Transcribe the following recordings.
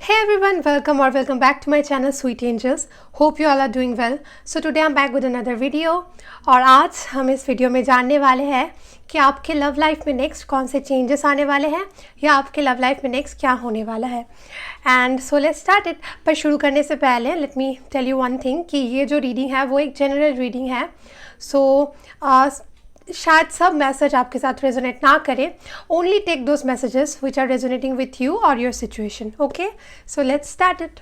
Hey everyone, welcome back to my channel Sweet Angels. Hope you all are doing well. So today I'm back with another video और आज हम इस video में जानने वाले हैं कि आपके लव लाइफ में नेक्स्ट कौन से चेंजेस आने वाले हैं या आपके लव लाइफ में नेक्स्ट क्या होने वाला है. And so let's start it. पर शुरू करने से पहले let me tell you one thing कि ये जो रीडिंग है वो एक जनरल रीडिंग है. सो शायद सब मैसेज आपके साथ रेजोनेट ना करें. Only take those messages which are resonating with you और your situation. Okay, so let's start it.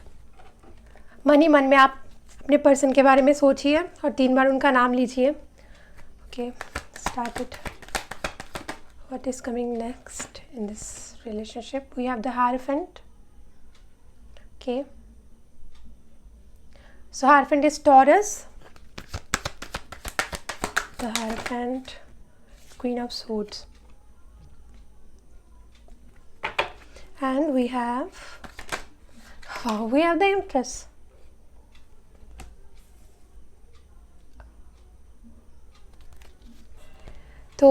मन ही मन में आप अपने पर्सन के बारे में सोचिए और 3 बार उनका नाम लीजिए. Okay, start it. What is coming next in this relationship? We have the hierophant. Okay, so hierophant is Taurus. The Hierophant, Queen of Swords, and we have the Empress. तो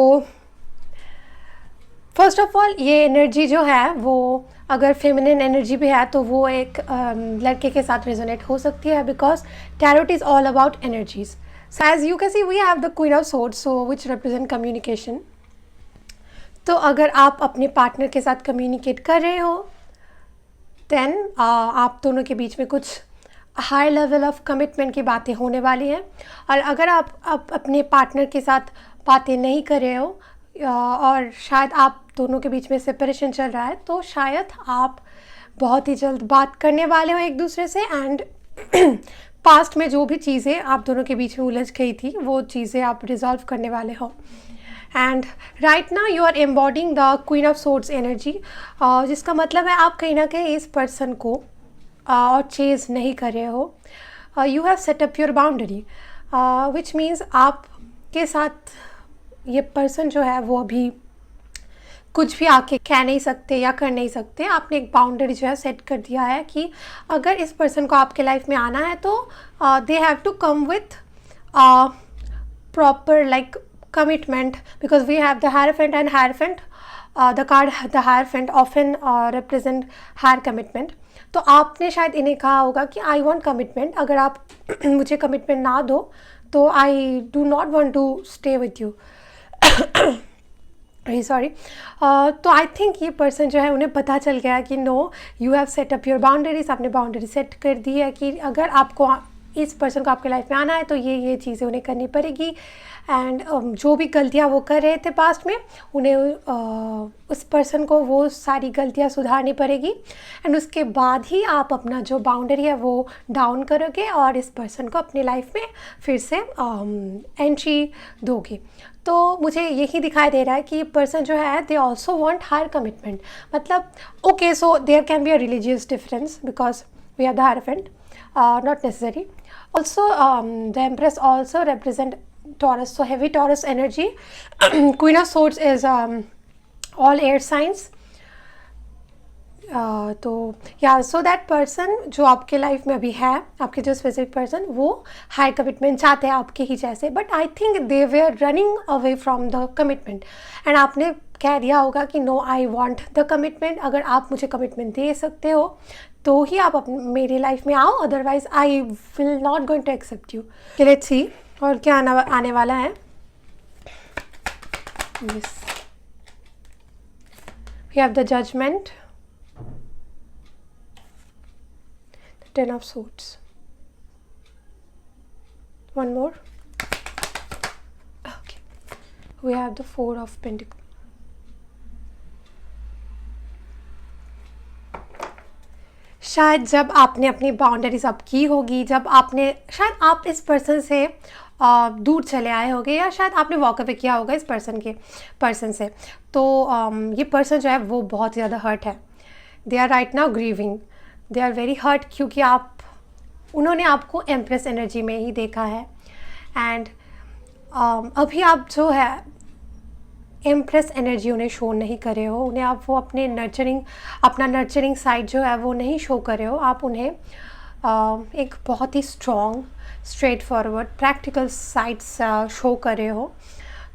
फर्स्ट ऑफ ऑल ये energy जो है वो अगर feminine energy भी है तो वो एक लड़के के साथ रेजोनेट हो सकती है because tarot is all about energies. So as you can see we have the Queen of Swords, so which represent communication. तो अगर आप अपने पार्टनर के साथ कम्युनिकेट कर रहे हो देन आप दोनों के बीच में कुछ हाई लेवल ऑफ कमिटमेंट की बातें होने वाली हैं. और अगर आप अपने पार्टनर के साथ बातें नहीं कर रहे हो और शायद आप दोनों के बीच में सेपरेशन चल रहा है तो शायद आप बहुत ही जल्द बात करने वाले हो एक दूसरे से. एंड पास्ट में जो भी चीज़ें आप दोनों के बीच में उलझ गई थी वो चीज़ें आप रिजॉल्व करने वाले हो. And right now you are embodying the queen of swords energy, जिसका मतलब है आप कहीं ना कहीं इस पर्सन को और चेज नहीं कर रहे हो. You have set up your boundary which means आपके साथ ये पर्सन जो है वो अभी कुछ भी आके कह नहीं सकते या कर नहीं सकते. आपने एक बाउंड्री जो है सेट कर दिया है कि अगर इस पर्सन को आपके लाइफ में आना है तो they have to come with proper like commitment because we have the hierophant and hierophant the card the hierophant often represent higher commitment. तो आपने शायद इन्हें कहा होगा कि आई वॉन्ट कमिटमेंट. अगर आप मुझे कमिटमेंट ना दो तो I do not want to stay with you. Sorry. तो आई थिंक ये पर्सन जो है उन्हें पता चल गया कि no you have set up your boundaries. आपने बाउंड्री सेट कर दी है कि अगर आपको इस पर्सन को आपके लाइफ में आना है तो ये चीज़ें उन्हें करनी पड़ेगी. एंड जो भी गलतियाँ वो कर रहे थे पास्ट में उन्हें उस पर्सन को वो सारी गलतियाँ सुधारनी पड़ेगी. एंड उसके बाद ही आप अपना जो बाउंड्री है वो डाउन करोगे और इस पर्सन को अपनी लाइफ में फिर से एंट्री दोगे. तो मुझे यही दिखाई दे रहा है कि ये पर्सन जो है they also want higher commitment. मतलब okay, so there can be a religious difference because we are the hierophant, not necessary. Also the Empress also represent Taurus, so heavy Taurus energy. Queen of Swords is all air signs. तो या so that person जो आपके life में अभी है, आपके जो specific person वो हाई कमिटमेंट चाहते हैं आपके ही जैसे. But I think they were running away from the commitment and आपने कह दिया होगा कि no I want the commitment. अगर आप मुझे कमिटमेंट दे सकते हो तो ही आप मेरी लाइफ में आओ, otherwise I will not going to accept you. Let's see और क्या आने वाला है. We have the judgement, Ten of Swords. One more. Okay. We have the Four of Pentacles. शायद जब आपने अपनी बाउंड्रीज अप की होगी, जब आपने शायद आप इस पर्सन से दूर चले आए होंगे या शायद आपने वॉक अवे किया होगा इस पर्सन से. तो ये पर्सन जो है वो बहुत ज़्यादा हर्ट है. They are right now grieving. They are very hurt क्योंकि उन्होंने आपको एम्प्रेस एनर्जी में ही देखा है. एंड अभी आप जो है एम्प्रेस एनर्जी उन्हें शो नहीं कर रहे हो. उन्हें आप वो अपना नर्चरिंग साइड जो है वो नहीं शो कर रहे हो. आप उन्हें एक बहुत ही strong, straightforward, practical sides show कर रहे हो.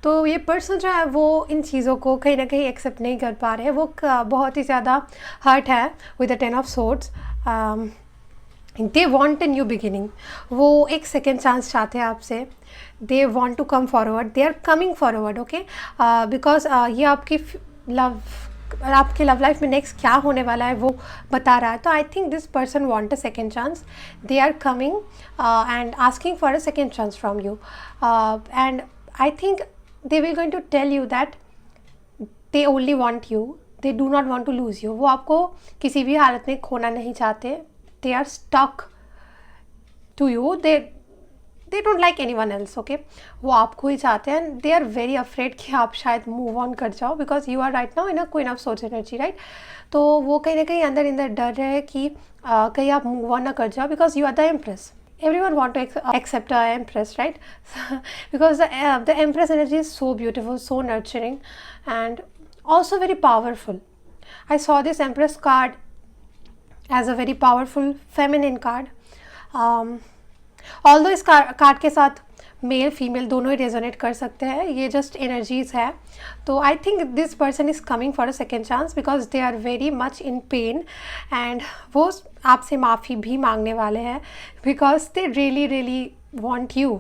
तो ये पर्सन जो है वो इन चीज़ों को कहीं ना कहीं एक्सेप्ट नहीं कर पा रहे हैं, वो बहुत ही ज़्यादा हर्ट है with the 10 of swords. They want a new beginning, वो एक सेकेंड चांस चाहते हैं आपसे। They want to come forward, they are coming forward, okay, because ये आपकी लव लाइफ में नेक्स्ट क्या होने वाला है वो बता रहा है। तो I think this person want a second chance, they are coming and asking for a second chance from you, and I think they will going to tell you that they only want you, they do not want to lose you. वो आपको किसी भी हालत में खोना नहीं चाहते, they are stuck to you, they don't like anyone else, okay. वो आपको ही चाहते हैं, दे आर वेरी अफ्रेड कि आप शायद मूव ऑन कर जाओ, because you are right now in a queen of swords energy, right. तो वो कहीं ना कहीं अंदर अंदर डर रहे हैं कि कहीं आप मूव ऑन ना कर जाओ, because you are the empress. Everyone want to accept a empress, right? Because the empress energy is so beautiful, so nurturing, and also very powerful. I saw this empress card as a very powerful feminine card. Although इस card के साथ male female दोनों ही resonate कर सकते हैं, ये just energies है। तो I think this person is coming for a second chance because they are very much in pain, and वो आपसे माफ़ी भी मांगने वाले हैं because they really really want you,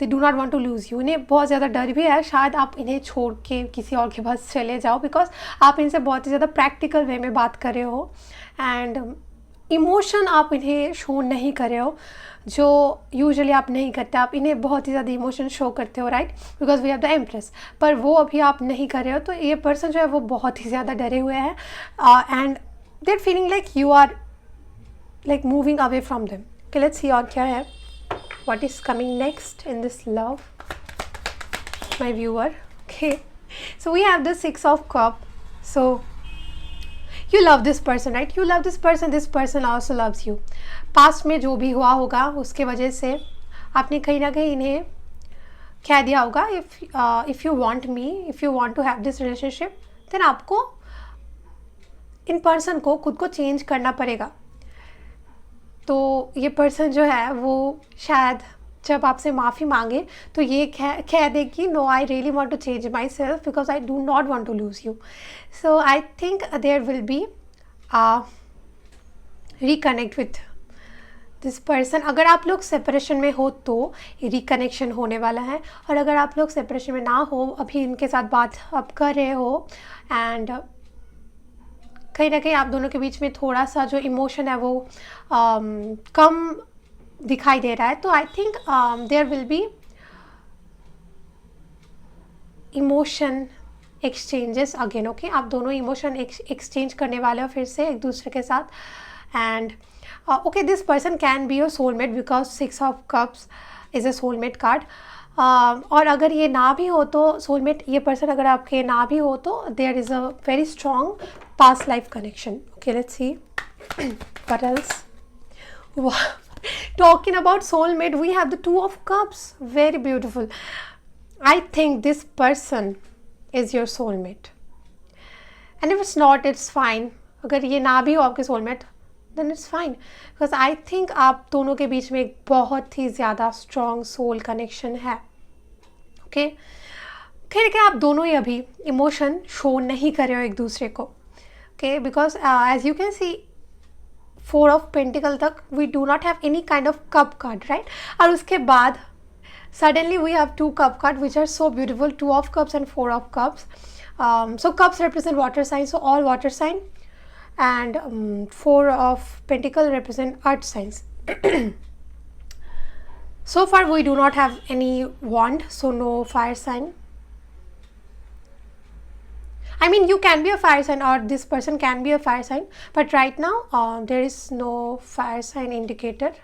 they do not want to lose you. इन्हें बहुत ज़्यादा डर भी है शायद आप इन्हें छोड़ के किसी और के पास चले जाओ, बिकॉज आप इनसे बहुत ही ज़्यादा प्रैक्टिकल वे में बात कर रहे हो, एंड इमोशन आप इन्हें शो नहीं कर रहे हो जो यूजुअली आप नहीं करते। आप इन्हें बहुत ही ज़्यादा इमोशन शो करते हो, right, because we have the empress, पर वो अभी आप नहीं कर रहे हो। तो ये पर्सन जो है वो बहुत ही ज़्यादा डरे हुए हैं, and they are feeling like you are like moving away from them. Okay, let's see और क्या है, what is coming next in this love my viewer. Okay, so we have the 6 of cup, so you love this person, right? You love this person also loves you. Past में जो भी हुआ होगा उसके वजह से आपने कहीं ना कहीं इन्हें कह दिया होगा, if you want me, if you want to have this relationship, then आपको इन पर्सन को खुद को चेंज करना पड़ेगा। तो ये पर्सन जो है वो शायद जब आपसे माफ़ी मांगे तो ये कह दे कि no, I really want to change myself because I do not want to lose you. So I think there will be reconnect with this person. अगर आप लोग सेपरेशन में हो तो रिकनेक्शन होने वाला है, और अगर आप लोग सेपरेशन में ना हो, अभी इनके साथ बात आप कर रहे हो, एंड कहीं ना कहीं आप दोनों के बीच में थोड़ा सा जो इमोशन है वो कम दिखाई दे रहा है, तो I think there will be emotion exchanges again. Okay, आप दोनों इमोशन एक्सचेंज करने वाले हो फिर से एक दूसरे के साथ, and okay, this person can be your soulmate because 6 of cups is a soulmate card. और अगर ये ना भी हो तो सोलमेट, ये पर्सन अगर आपके ना भी हो तो there is a very strong past life connection. Okay, let's see what else. Talking about soulmate, we have the 2 of cups, very beautiful. I think this person is your soulmate, and if it's not, it's fine. अगर ये ना भी हो आपके soulmate, then it's fine, because I think आप दोनों के बीच में एक बहुत ही ज़्यादा strong soul connection है। okay? खैर कि आप दोनों ही अभी इमोशन शो नहीं कर रहे हो एक दूसरे को, okay? because as you can see 4 of pentacle तक we do not have any kind of cup card, right. और उसके बाद suddenly we have 2 cup card which are so beautiful, 2 of cups and 4 of cups. So cups represent water sign, so all water sign, and 4 of pentacle represent earth signs. So far we do not have any wand, so no fire sign. I mean, you can be a fire sign or this person can be a fire sign, but right now there is no fire sign indicator.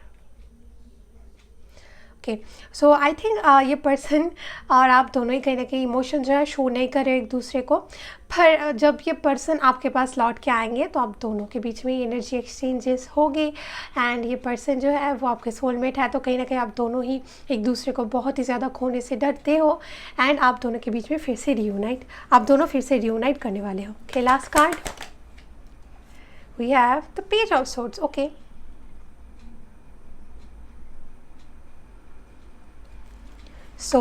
Okay, so I think ये person और आप दोनों ही कहीं ना कहीं emotion जो है show नहीं कर रहे एक दूसरे को, पर जब ये पर्सन आपके पास लौट के आएंगे तो आप दोनों के बीच में एनर्जी एक्सचेंजेस होगी, एंड ये पर्सन जो है वो आपके सोलमेट है। तो कहीं ना कहीं आप दोनों ही एक दूसरे को बहुत ही ज़्यादा खोने से डरते हो, एंड आप दोनों के बीच में फिर से रियूनाइट, आप दोनों फिर से रियूनाइट करने वाले हो। Okay, last card we have the page of swords. Okay, so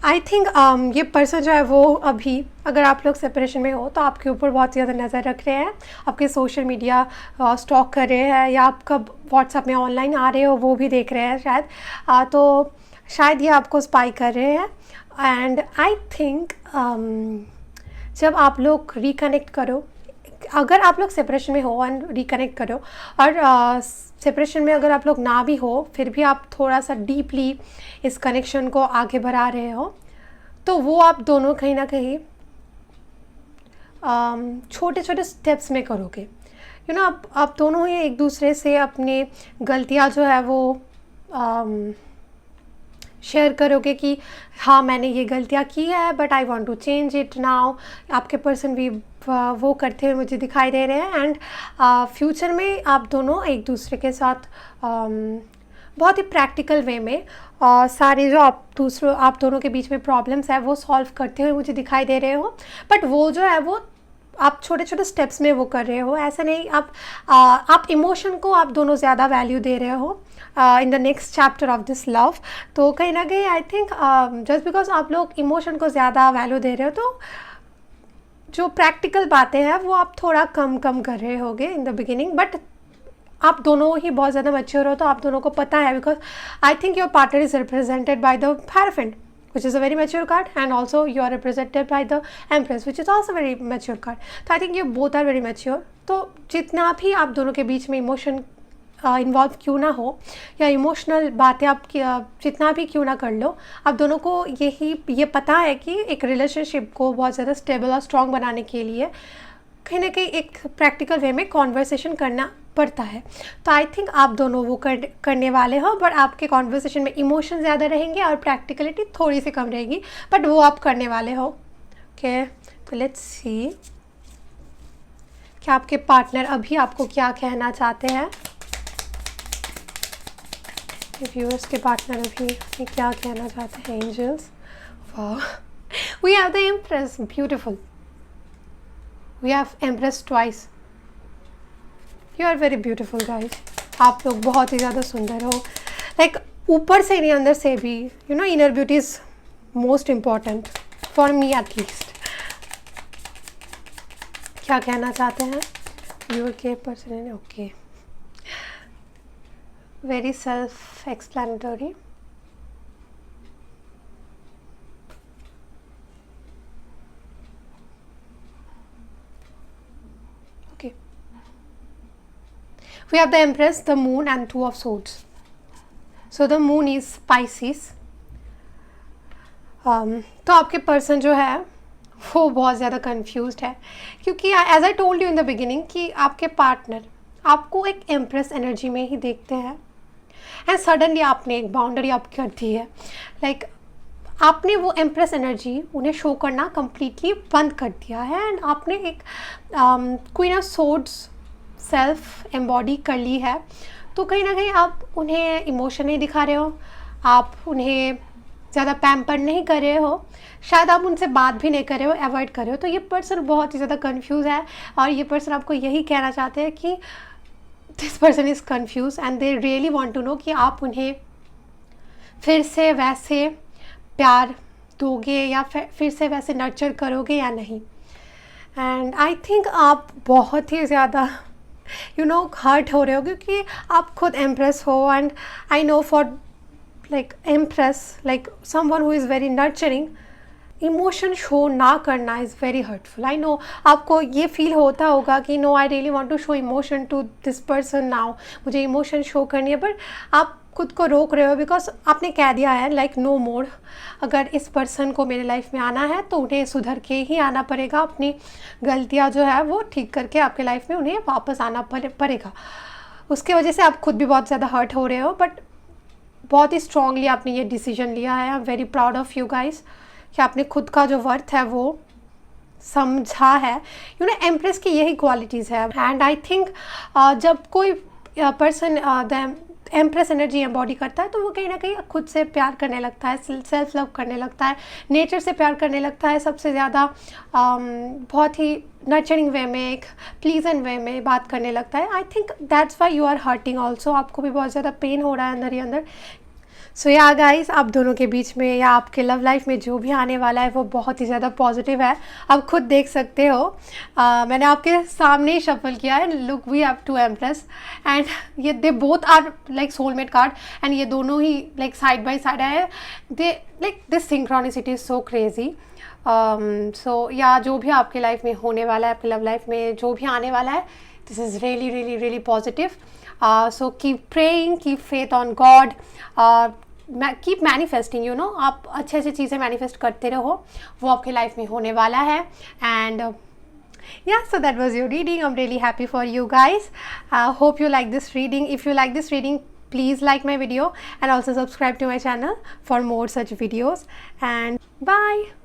I think ये पर्सन जो है वो अभी, अगर आप लोग सेपरेशन में हो तो आपके ऊपर बहुत ज़्यादा नज़र रख रहे हैं, आपके सोशल मीडिया स्टॉक कर रहे हैं, या आप कब व्हाट्सएप में ऑनलाइन आ रहे हो वो भी देख रहे हैं शायद। तो शायद ये आपको स्पाई कर रहे हैं। एंड आई थिंक जब आप लोग रिकनेक्ट करो, अगर आप लोग सेपरेशन में हो एंड रिकनेक्ट करो, और सेपरेशन में अगर आप लोग ना भी हो फिर भी आप थोड़ा सा डीपली इस कनेक्शन को आगे बढ़ा रहे हो, तो वो आप दोनों कहीं ना कहीं छोटे छोटे स्टेप्स में करोगे। यू नो, आप दोनों ही एक दूसरे से अपनी गलतियां जो है वो शेयर करोगे कि हाँ मैंने ये गलतियाँ की है but I want to change it now. आपके पर्सन भी वो करते हुए मुझे दिखाई दे रहे हैं। एंड फ्यूचर में आप दोनों एक दूसरे के साथ बहुत ही प्रैक्टिकल वे में सारे जो आप दोनों के बीच में प्रॉब्लम्स है वो सॉल्व करते हुए मुझे दिखाई दे रहे हो। बट वो जो है वो आप छोटे छोटे स्टेप्स में वो कर रहे हो, ऐसा नहीं आप इमोशन को आप दोनों ज़्यादा वैल्यू दे रहे हो in the next chapter of this love. तो कहीं ना कहीं आई थिंक जस्ट बिकॉज आप लोग इमोशन को ज़्यादा वैल्यू दे रहे हो तो जो प्रैक्टिकल बातें हैं वो आप थोड़ा कम कर रहे होगे इन द बिगिनिंग। बट आप दोनों ही बहुत ज़्यादा मैच्योर हो तो आप दोनों को पता है, because I think your partner is represented by the hierophant which is a very mature card, and also you are represented by the Empress which is also very mature card. तो I think you both are very mature. तो जितना भी आप दोनों के बीच में emotion involve क्यों ना हो या इमोशनल बातें आप जितना भी क्यों ना कर लो, आप दोनों को ये पता है कि एक रिलेशनशिप को बहुत ज़्यादा स्टेबल और स्ट्रॉन्ग बनाने के लिए कहीं ना कहीं एक प्रैक्टिकल वे में कॉन्वर्सेशन करना पड़ता है। तो आई थिंक आप दोनों वो करने वाले हो, बट आपके कॉन्वर्सेशन में इमोशन ज़्यादा रहेंगे और प्रैक्टिकलिटी थोड़ी सी कम रहेगी, बट वो आप करने वाले हो। ओके, तो लेट्स सी कि आपके पार्टनर अभी आपको क्या कहना चाहते हैं। व्यूअर्स के पार्टनर अभी क्या कहना चाहते हैं। एंजल्स, वाह, we have the empress, beautiful, we have empress twice. You are very beautiful guys, आप लोग बहुत ही ज़्यादा सुंदर हो, लाइक ऊपर से नहीं अंदर से भी। You know, inner beauty is most important for me at least. क्या कहना चाहते हैं यू के person? Okay, very self explanatory. We have the Empress, the Moon and Two of Swords. So the Moon is Pisces. तो आपके person जो है वो बहुत ज़्यादा कंफ्यूज्ड है, क्योंकि as I told you in the beginning कि आपके पार्टनर आपको एक एम्प्रेस एनर्जी में ही देखते हैं, एंड सडनली आपने एक बाउंड्री अप कर दी है। लाइक आपने वो एम्प्रेस एनर्जी उन्हें शो करना कम्प्लीटली बंद कर दिया है, एंड आपने एक queen of swords self embody कर ली है। तो कहीं ना कहीं आप उन्हें इमोशन नहीं दिखा रहे हो, आप उन्हें ज़्यादा पैम्पर नहीं कर रहे हो, शायद आप उनसे बात भी नहीं कर रहे हो, अवॉइड कर रहे हो। तो ये पर्सन बहुत ही ज़्यादा कंफ्यूज है, और ये पर्सन आपको यही कहना चाहते हैं कि this person is confuse and they really want to know कि आप उन्हें फिर से वैसे प्यार दोगे या फिर से वैसे नर्चर करोगे या नहीं। एंड आई थिंक आप बहुत ही ज़्यादा हर्ट हो रहे हो, क्योंकि आप खुद एम्प्रेस हो, and I know for like empress, like someone who is very nurturing, emotion show ना करना is very hurtful. I know आपको ये फील होता होगा कि no I really want to show emotion to this person now, मुझे emotion show करनी है, बट आप खुद को रोक रहे हो बिकॉज आपने कह दिया है लाइक नो मोर। अगर इस पर्सन को मेरे लाइफ में आना है तो उन्हें सुधर के ही आना पड़ेगा, अपनी गलतियां जो है वो ठीक करके आपके लाइफ में उन्हें वापस आना पड़ेगा। उसके वजह से आप खुद भी बहुत ज़्यादा हर्ट हो रहे हो, बट बहुत ही स्ट्रांगली आपने ये डिसीजन लिया है। I am very proud of you guys कि आपने खुद का जो वर्थ है वो समझा है। एम्प्रेस की यही क्वालिटीज़ है, एंड आई थिंक जब कोई पर्सन एम्प्रेस एनर्जी एम्बॉडी करता है तो वो कहीं ना कहीं खुद से प्यार करने लगता है, सेल्फ लव करने लगता है, नेचर से प्यार करने लगता है, सबसे ज़्यादा बहुत ही नर्चरिंग वे में, एक प्लीजेंट वे में बात करने लगता है। I think that's why you are hurting also, आपको भी बहुत ज़्यादा पेन हो रहा है अंदर ही अंदर। सो या गाइस, आप दोनों के बीच में या आपके लव लाइफ में जो भी आने वाला है वो बहुत ही ज़्यादा पॉजिटिव है। आप खुद देख सकते हो, मैंने आपके सामने ही शफल किया है। Look, we have 2 empress and ये they both are like soulmate card and ये दोनों ही लाइक साइड बाय साइड है। They like this synchronicity is so crazy. So या जो भी आपके लाइफ में होने वाला है, आपके लव लाइफ में जो भी आने वाला है, this is really really really positive. So keep praying, keep faith on God, keep manifesting, you know, आप अच्छे अच्छे चीज़ें मैनिफेस्ट करते रहो, वो आपके लाइफ में होने वाला है। And yeah, so that was your reading. I'm really happy for you guys. Hope you like this reading. If you like this reading, please like my video and also subscribe to my channel for more such videos. And bye.